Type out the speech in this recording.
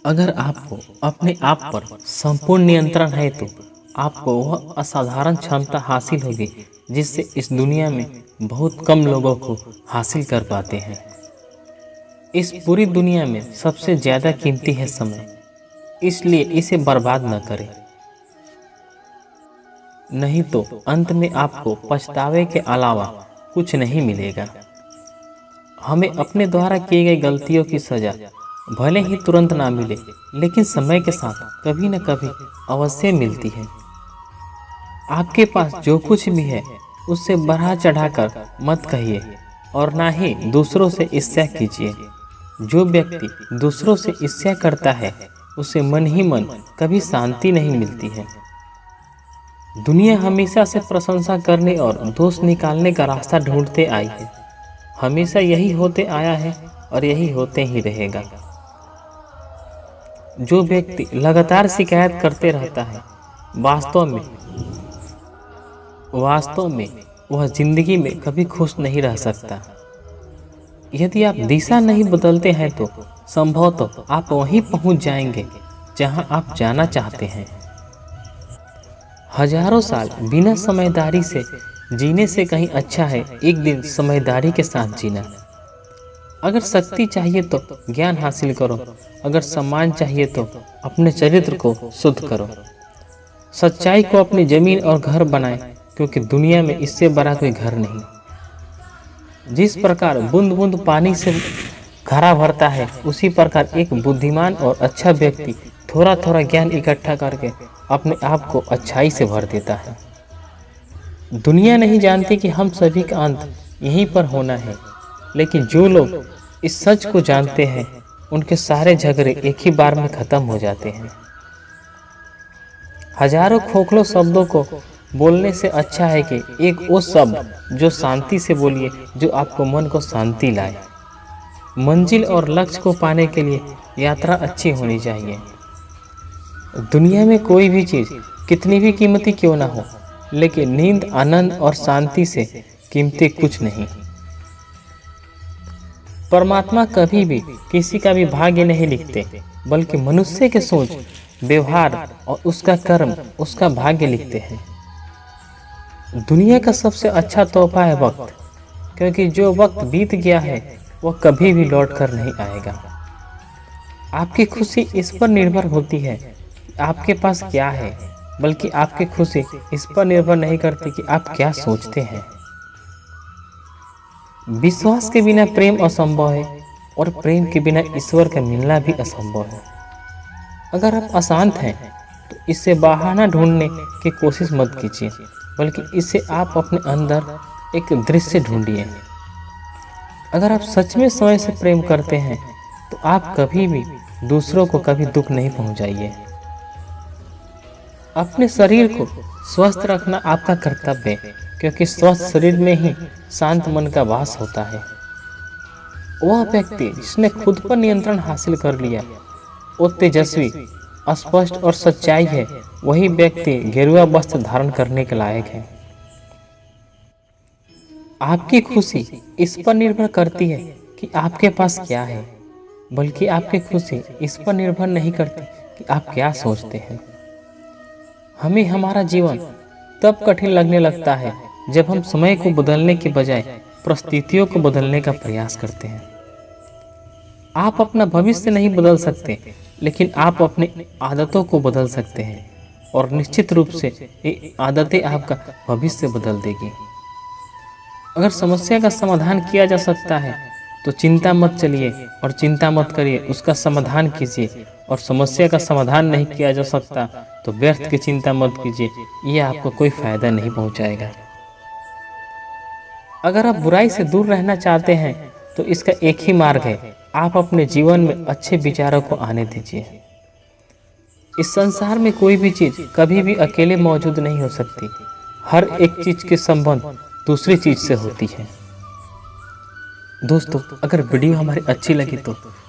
अगर आपको अपने आप पर संपूर्ण नियंत्रण है तो आपको वह असाधारण क्षमता हासिल होगी जिससे इस दुनिया में बहुत कम लोगों को हासिल कर पाते हैं। इस पूरी दुनिया में सबसे ज़्यादा कीमती है समय, इसलिए इसे बर्बाद न करें, नहीं तो अंत में आपको पछतावे के अलावा कुछ नहीं मिलेगा। हमें अपने द्वारा किए गए गलतियों की सजा भले ही तुरंत ना मिले, लेकिन समय के साथ कभी न कभी अवश्य मिलती है। आपके पास जो कुछ भी है उससे बढ़ा चढ़ाकर मत कहिए और ना ही दूसरों से ईर्ष्या कीजिए। जो व्यक्ति दूसरों से ईर्ष्या करता है उसे मन ही मन कभी शांति नहीं मिलती है। दुनिया हमेशा से प्रशंसा करने और दोष निकालने का रास्ता ढूंढते आई है। हमेशा यही होते आया है और यही होते ही रहेगा। जो व्यक्ति लगातार शिकायत करते रहता है वास्तव में वह जिंदगी में कभी खुश नहीं रह सकता। यदि आप दिशा नहीं बदलते हैं तो संभवतः आप वहीं पहुंच जाएंगे जहां आप जाना चाहते हैं। हजारों साल बिना समझदारी से जीने से कहीं अच्छा है एक दिन समझदारी के साथ जीना। अगर शक्ति चाहिए तो ज्ञान हासिल करो, अगर सम्मान चाहिए तो अपने चरित्र को शुद्ध करो। सच्चाई को अपनी जमीन और घर बनाएं, क्योंकि दुनिया में इससे बड़ा कोई घर नहीं। जिस प्रकार बूंद बूंद पानी से घड़ा भरता है, उसी प्रकार एक बुद्धिमान और अच्छा व्यक्ति थोड़ा थोड़ा ज्ञान इकट्ठा करके अपने आप को अच्छाई से भर देता है। दुनिया नहीं जानती कि हम सभी का अंत यहीं पर होना है, लेकिन जो लोग इस सच को जानते हैं उनके सारे झगड़े एक ही बार में खत्म हो जाते हैं। हजारों खोखले शब्दों को बोलने से अच्छा है कि एक वो शब्द जो शांति से बोलिए, जो आपको मन को शांति लाए। मंजिल और लक्ष्य को पाने के लिए यात्रा अच्छी होनी चाहिए। दुनिया में कोई भी चीज़ कितनी भी कीमती क्यों ना हो, लेकिन नींद, आनंद और शांति से कीमती कुछ नहीं। परमात्मा कभी भी किसी का भी भाग्य नहीं लिखते, बल्कि मनुष्य के सोच, व्यवहार और उसका कर्म उसका भाग्य लिखते हैं। दुनिया का सबसे अच्छा तोहफा है वक्त, क्योंकि जो वक्त बीत गया है वह कभी भी लौट कर नहीं आएगा। आपकी खुशी इस पर निर्भर होती है कि आपके पास क्या है, बल्कि आपकी खुशी इस पर निर्भर नहीं करती कि आप क्या सोचते हैं। विश्वास के बिना प्रेम असंभव है और प्रेम के बिना ईश्वर का मिलना भी असंभव है। अगर आप अशांत हैं तो इससे बहाना ढूंढने की कोशिश मत कीजिए, बल्कि इससे आप अपने अंदर एक दृश्य ढूंढिए। अगर आप सच में स्वयं से प्रेम करते हैं तो आप कभी भी दूसरों को कभी दुख नहीं पहुंचाइए। अपने शरीर को स्वस्थ रखना आपका कर्तव्य है, क्योंकि स्वस्थ शरीर में ही शांत मन का वास होता है। वह व्यक्ति जिसने खुद पर नियंत्रण हासिल कर लिया वो तेजस्वी, स्पष्ट और सच्चाई है। वही व्यक्ति गेरुआ वस्त्र धारण करने के लायक है। आपकी खुशी इस पर निर्भर करती है कि आपके पास क्या है, बल्कि आपकी खुशी इस पर निर्भर नहीं करती कि आप क्या सोचते हैं। हमें हमारा जीवन तब कठिन लगने लगता है जब हम समय को बदलने के बजाय परिस्थितियों को बदलने का प्रयास करते हैं। आप अपना भविष्य नहीं बदल सकते, लेकिन आप अपनी आदतों को बदल सकते हैं, और निश्चित रूप से ये आदतें आपका भविष्य बदल देगी। अगर समस्या का समाधान किया जा सकता है तो चिंता मत चलिए और चिंता मत करिए, उसका समाधान कीजिए। और समस्या का समाधान नहीं किया जा सकता तो व्यर्थ की चिंता मत कीजिए, ये आपको कोई फायदा नहीं पहुंचाएगा। अगर आप बुराई से दूर रहना चाहते हैं तो इसका एक ही मार्ग है, आप अपने जीवन में अच्छे विचारों को आने दीजिए। इस संसार में कोई भी चीज़ कभी भी अकेले मौजूद नहीं हो सकती। हर एक चीज़ के संबंध दूसरी चीज़ से होती है। दोस्तों, अगर वीडियो हमारी अच्छी लगी तो